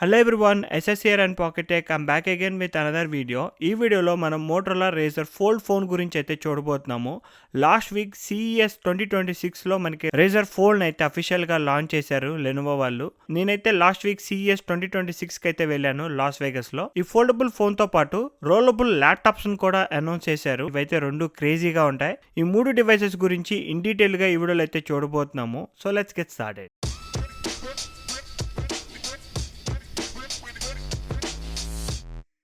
Hello everyone, SS here and pocket tech. I'm back again with another video. ఈ వీడియోలో మనం Motorola razor fold phone గురించి అయితే చూడబోతున్నాము. లాస్ట్ వీక్ CES 2026లో మనకి రేజర్ ఫోల్డ్ అయితే అఫీషియల్గా లాంచ్ చేశారు లెనోవో వాళ్ళు. నేనైతే లాస్ట్ వీక్ CES 2026కి అయితే వెళ్ళాను లాస్ వేగస్లో. ఈ ఫోల్డబుల్ ఫోన్తో పాటు రోలబుల్ ల్యాప్టాప్స్ను కూడా అనౌన్స్ చేశారు. ఇవైతే రెండు క్రేజీగా ఉంటాయి. ఈ మూడు డివైసెస్ గురించి ఇన్ డీటెయిల్గా ఈ వీడియోలో అయితే చూడబోతున్నాము. So let's get started.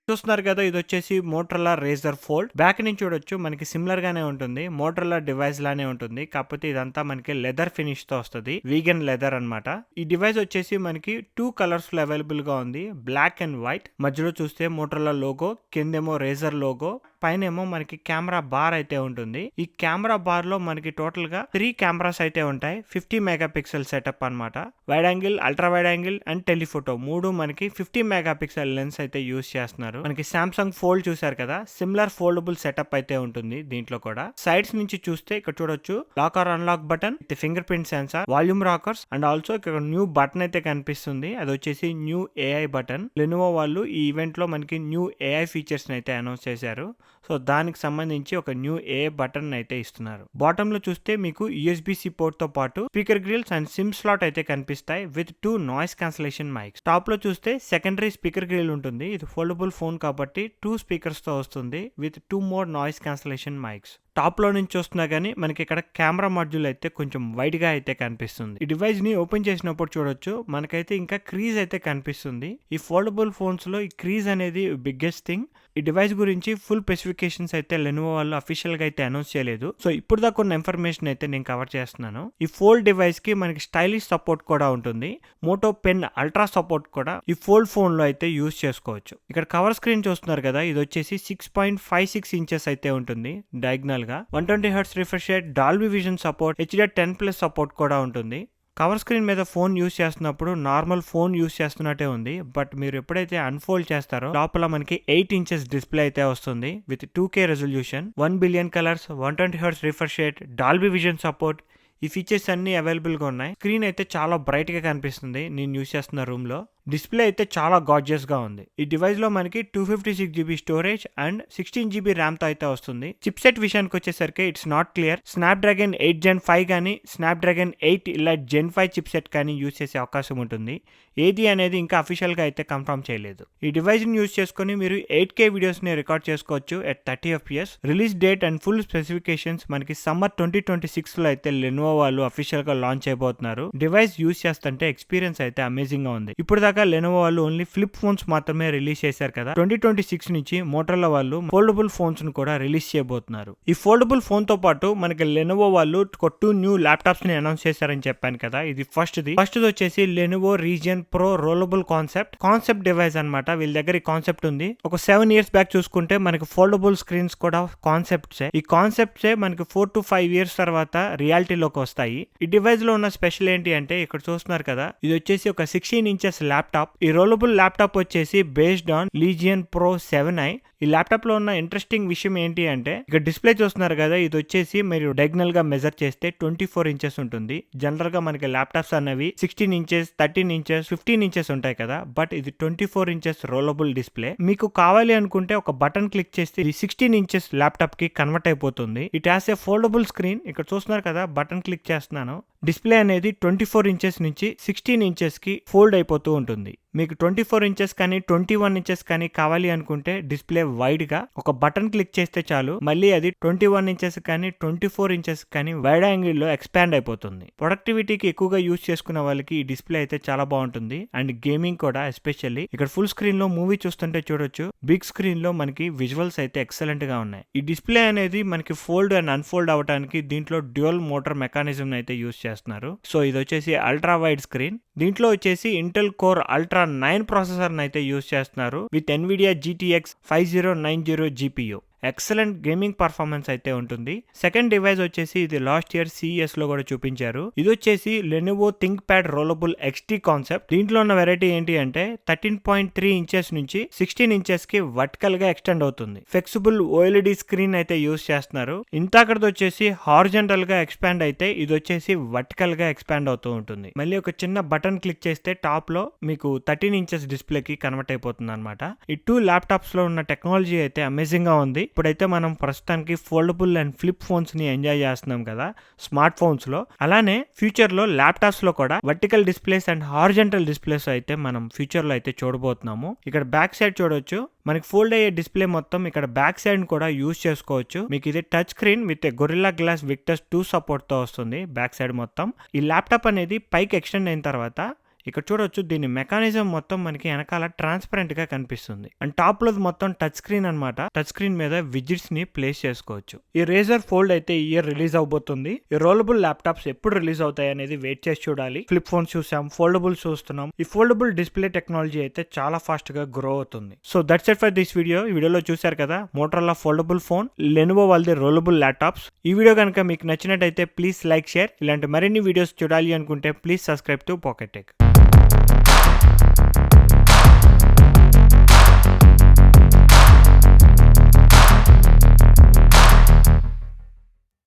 చూస్తున్నారు కదా, ఇది వచ్చేసి మోటరోలా రేజర్ ఫోల్డ్. బ్యాక్ నుంచి చూడొచ్చు, మనకి సిమిలర్ గానే ఉంటుంది, మోటరోలా డివైస్ లానే ఉంటుంది. కాకపోతే ఇదంతా మనకి లెదర్ ఫినిష్ తో వస్తుంది, వీగన్ లెదర్ అన్నమాట. ఈ డివైస్ వచ్చేసి మనకి 2 కలర్స్ లో అవైలబుల్ గా ఉంది, బ్లాక్ అండ్ వైట్. మధ్యలో చూస్తే మోటరోలా లోగో, కిందేమో రేజర్ లోగో, పైన ఏమో మనకి కెమెరా బార్ అయితే ఉంటుంది. ఈ కెమెరా బార్ లో మనకి టోటల్ గా 3 కెమెరాస్ అయితే ఉంటాయి. 50 మెగాపిక్సెల్ సెటప్ అన్నమాట. Wide angle, ultra wide angle and telephoto మూడు మనకి 50 మెగాపిక్సెల్ లెన్స్ అయితే యూస్ చేస్తున్నారు. మనకి సామ్సంగ్ ఫోల్డ్ చూసారు కదా, సిమిలర్ ఫోల్డబుల్ సెటప్ అయితే ఉంటుంది దీంట్లో కూడా. సైడ్స్ నుంచి చూస్తే ఇక్కడ చూడొచ్చు lock or unlock button, fingerprint sensor, volume rockers and also ఇక్కడ న్యూ బటన్ అయితే కనిపిస్తుంది. అది వచ్చేసి న్యూ AI బటన్. లెనోవో వాళ్ళు ఈ ఈవెంట్ లో మనకి న్యూ AI ఫీచర్స్ అయితే అనౌన్స్ చేశారు. సో దానికి సంబంధించి ఒక న్యూ AI బటన్ అయితే ఇస్తున్నారు. బాటమ్ లో చూస్తే మీకు USB-C పోర్ట్ తో పాటు speaker grilles and SIM slot అయితే కనిపిస్తాయి with 2 noise cancellation mics. Top లో చూస్తే సెకండరీ స్పీకర్ గ్రిల్ ఉంటుంది. ఇది ఫోల్డబుల్ ఫోన్ కాబట్టి 2 స్పీకర్స్ తో వస్తుంది with 2 more noise cancellation mics. Top లో నుంచి చూస్తున్నా గానీ మనకి ఇక్కడ కెమెరా మాడ్యూల్ అయితే కొంచెం వైడ్ గా అయితే కనిపిస్తుంది. ఈ డివైస్ ని ఓపెన్ చేసినప్పుడు చూడొచ్చు, మనకైతే ఇంకా క్రీజ్ అయితే కనిపిస్తుంది. ఈ ఫోల్డబుల్ ఫోన్స్ లో ఈ క్రీజ్ అనేది బిగ్గెస్ట్ థింగ్. ఈ డివైస్ గురించి ఫుల్ స్పెసిఫికేషన్స్ అయితే లెనోవో వాళ్ళు అఫీషియల్ గా అయితే అనౌన్స్ చేయలేదు. సో ఇప్పుడు దాకా ఉన్న ఇన్ఫర్మేషన్ అయితే నేను కవర్ చేస్తున్నాను. ఈ ఫోల్డ్ డివైస్ కి మనకి స్టైలిష్ సపోర్ట్ కూడా ఉంటుంది. మోటో పెన్ అల్ట్రా సపోర్ట్ కూడా ఈ ఫోల్డ్ ఫోన్ లో అయితే యూస్ చేసుకోవచ్చు. ఇక్కడ కవర్ స్క్రీన్ చూస్తున్నారు కదా, ఇది వచ్చేసి 6.56 ఇంచెస్ అయితే ఉంటుంది డయాగ్నల్ గా. 120 Hz refresh rate, Dolby vision support, HDR10+ support కూడా ఉంటుంది. కవర్ స్క్రీన్ మీద ఫోన్ యూస్ చేస్తున్నప్పుడు నార్మల్ ఫోన్ యూస్ చేస్తున్నట్టే ఉంది. బట్ మీరు ఎప్పుడైతే అన్ఫోల్డ్ చేస్తారో లోపల మనకి 8 ఇంచెస్ డిస్ప్లే అయితే వస్తుంది with 2K resolution, 1 billion colours, 120 Hz refresh rate, Dolby vision support. ఈ ఫీచర్స్ అన్ని అవైలబుల్ గా ఉన్నాయి. స్క్రీన్ అయితే చాలా బ్రైట్ గా కనిపిస్తుంది నేను యూస్ చేస్తున్న రూమ్ లో. డిస్ప్లే అయితే చాలా గార్జియస్ గా ఉంది. ఈ డివైస్ లో మనకి 256GB storage and 16GB RAM తో అయితే వస్తుంది. చిప్సెట్ విషయానికి వచ్చేసరికి it's not clear. Snapdragon 8 Gen 5 కానీ స్నాప్డ్రాగన్ 8 ఇలా Gen 5 చిప్సెట్ కానీ యూస్ చేసే అవకాశం ఉంటుంది. ఏది అనేది ఇంకా అఫీషియల్ గా అయితే కన్ఫర్మ్ చేయలేదు. ఈ డివైస్ ని యూస్ చేసుకుని మీరు 8K వీడియోస్ ని రికార్డ్ చేసుకోవచ్చు at 30 FPS. Release date and full specifications మనకి సమ్మర్ 2026 లో అయితే లెనోవో వాళ్ళు అఫీషియల్ గా లాంచ్ చేయబోతున్నారు. డివైస్ యూస్ చేస్తుంటే ఎక్స్పీరియన్స్ అయితే అమేజింగ్ గా ఉంది. ఇప్పుడు దాకా లెనోవో వాళ్ళు ఓన్లీ ఫ్లిప్ ఫోన్స్ మాత్రమే రిలీజ్ చేశారు కదా. 2026 నుంచి మోటరోలా వాళ్ళు ఫోల్డబుల్ ఫోన్స్ ను కూడా రిలీజ్ చేయబోతున్నారు. ఈ ఫోల్డబుల్ ఫోన్ తో పాటు మనకి లెనోవో వాళ్ళు 2 న్యూ ల్యాప్టాప్స్ ని అనౌన్స్ చేశారని చెప్పాను కదా. ఇది ఫస్ట్ వచ్చేసి Lenovo region pro rollable concept device అన్నమాట. వీళ్ళ దగ్గర ఈ కాన్సెప్ట్ ఉంది. ఒక 7 years బ్యాక్ చూసుకుంటే మనకి ఫోల్డబుల్ స్క్రీన్స్ కూడా కాన్సెప్ట్సే. ఈ కాన్సెప్ట్సే మనకి 4 to 5 years తర్వాత రియాలిటీలోకి వస్తాయి. ఈ డివైస్ లో ఉన్న స్పెషల్ ఏంటి అంటే ఇక్కడ చూస్తున్నారు కదా, ఇది వచ్చేసి ఒక 16 inches ల్యాప్టాప్. ఈ రోలబుల్ ల్యాప్టాప్ వచ్చేసి based on legion pro 7i. ఈ ల్యాప్టాప్ లో ఉన్న ఇంట్రెస్టింగ్ విషయం ఏంటి అంటే ఇక్కడ డిస్ప్లే చూస్తున్నారు కదా, ఇది వచ్చేసి మీరు డయాగ్నల్ గా మెజర్ చేస్తే 24 ఇంచెస్ ఉంటుంది. జనరల్ గా మనకి ల్యాప్టాప్స్ అనేవి 16 ఇంచెస్, 13 ఇంచెస్, 15 ఇంచెస్ ఉంటాయి కదా. బట్ ఇది 24 ఇంచెస్ రోలబుల్ డిస్ప్లే. మీకు కావాలి అనుకుంటే ఒక బటన్ క్లిక్ చేస్తే ఇది 16 ఇంచెస్ ల్యాప్టాప్ కి కన్వర్ట్ అయిపోతుంది. It has A foldable screen. ఇక్కడ చూస్తున్నారు కదా, బటన్ క్లిక్ చేస్తున్నాను, డిస్ప్లే అనేది 24 ఇంచెస్ నుంచి 16 ఇంచెస్ కి ఫోల్డ్ అయిపోతూ ఉంటుంది. మీకు 24 ఇంచెస్ కానీ 21 ఇంచెస్ కానీ కావాలి అనుకుంటే డిస్ప్లే వైడ్ గా ఒక బటన్ క్లిక్ చేస్తే చాలు, మళ్ళీ అది 21 ఇంచెస్ కానీ 24 ఇంచెస్ కానీ వైడ్ యాంగిల్ లో ఎక్స్పాండ్ అయిపోతుంది. ప్రొడక్టివిటీకి ఎక్కువగా యూజ్ చేసుకున్న వాళ్ళకి ఈ డిస్ప్లే అయితే చాలా బాగుంటుంది. అండ్ గేమింగ్ కూడా ఎస్పెషల్లీ. ఇక్కడ ఫుల్ స్క్రీన్ లో మూవీ చూస్తుంటే చూడొచ్చు, బిగ్ స్క్రీన్ లో మనకి విజువల్స్ అయితే ఎక్సలెంట్ గా ఉన్నాయి. ఈ డిస్ప్లే అనేది మనకి ఫోల్డ్ అండ్ అన్ఫోల్డ్ అవడానికి దీంట్లో డ్యూయల్ మోటార్ మెకానిజం అయితే యూజ్ చేస్తున్నారు. సో ఇది వచ్చేసి అల్ట్రా వైడ్ స్క్రీన్. దీంట్లో వచ్చేసి ఇంటెల్ కోర్ అల్ట్రా 9 ప్రాసెసర్ అయితే యూజ్ చేస్తున్నారు with NVIDIA GTX 5090 GPU. Excellent gaming performance అయితే ఉంటుంది. సెకండ్ డివైస్ వచ్చేసి ఇది లాస్ట్ ఇయర్ CES లో కూడా చూపించారు. ఇది వచ్చేసి Lenovo think pad rollable XT concept. దీంట్లో ఉన్న వెరైటీ ఏంటి అంటే 13.3 ఇంచెస్ నుంచి 16 ఇంచెస్ కి వర్టికల్ గా ఎక్స్టెండ్ అవుతుంది. ఫ్లెక్సిబుల్ OLED స్క్రీన్ అయితే యూస్ చేస్తున్నారు. ఇంతకడది వచ్చేసి హారిజంటల్ గా ఎక్స్పాండ్ అయితే ఇది వచ్చేసి వర్టికల్ గా ఎక్స్పాండ్ అవుతూ ఉంటుంది. మళ్ళీ ఒక చిన్న బటన్ క్లిక్ చేస్తే టాప్ లో మీకు 13 ఇంచెస్ డిస్ప్లే కి కన్వర్ట్ అయిపోతుంది అనమాట. ఈ 2 ల్యాప్టాప్స్ లో ఉన్న టెక్నాలజీ అయితే అమేజింగ్ గా ఉంది. ఇప్పుడైతే మనం ప్రస్తుతానికి ఫోల్డబుల్ అండ్ ఫ్లిప్ ఫోన్స్ ని ఎంజాయ్ చేస్తున్నాం కదా స్మార్ట్ ఫోన్స్ లో. అలానే ఫ్యూచర్ లో ల్యాప్టాప్స్ లో కూడా vertical displays and horizontal displays అయితే మనం ఫ్యూచర్ లో అయితే చూడబోతున్నాము. ఇక్కడ బ్యాక్ సైడ్ చూడొచ్చు, మనకి ఫోల్డ్ అయ్యే డిస్ప్లే మొత్తం ఇక్కడ బ్యాక్ సైడ్ కూడా యూజ్ చేసుకోవచ్చు. మీకు ఇది touch screen with gorilla glass victus 2 support తో వస్తుంది బ్యాక్ సైడ్ మొత్తం. ఈ ల్యాప్టాప్ అనేది పైకి ఎక్స్టెండ్ అయిన తర్వాత ఇక్కడ చూడొచ్చు, దీని మెకానిజం మొత్తం మనకి వెనకాల ట్రాన్స్పరెంట్ గా కనిపిస్తుంది. అండ్ టాప్ లో మొత్తం టచ్ స్క్రీన్ అనమాట. టచ్ స్క్రీన్ మీద విజిట్స్ ని ప్లేస్ చేసుకోవచ్చు. ఈ రేజర్ ఫోల్డ్ అయితే ఈ ఇయర్ రిలీజ్ అవబోతుంది. ఈ రోలబుల్ ల్యాప్టాప్స్ ఎప్పుడు రిలీజ్ అవుతాయి అనేది వెయిట్ చేసి చూడాలి. ఫ్లిప్ ఫోన్ చూసాం, ఫోల్డబుల్ చూస్తున్నాం. ఈ ఫోల్డబుల్ డిస్ప్లే టెక్నాలజీ అయితే చాలా ఫాస్ట్ గా గ్రో అవుతుంది. So that's it for this video. ఈ వీడియోలో చూసారు కదా మోటరోలా ఫోల్డబుల్ ఫోన్, లెనోవో వాళ్ళది రోలబుల్ ల్యాప్టాప్స్. ఈ వీడియో కనుక మీకు నచ్చినట్టయితే ప్లీజ్ లైక్, షేర్. ఇలాంటి మరిన్ని వీడియోస్ చూడాలి అనుకుంటే please subscribe to pocket tech.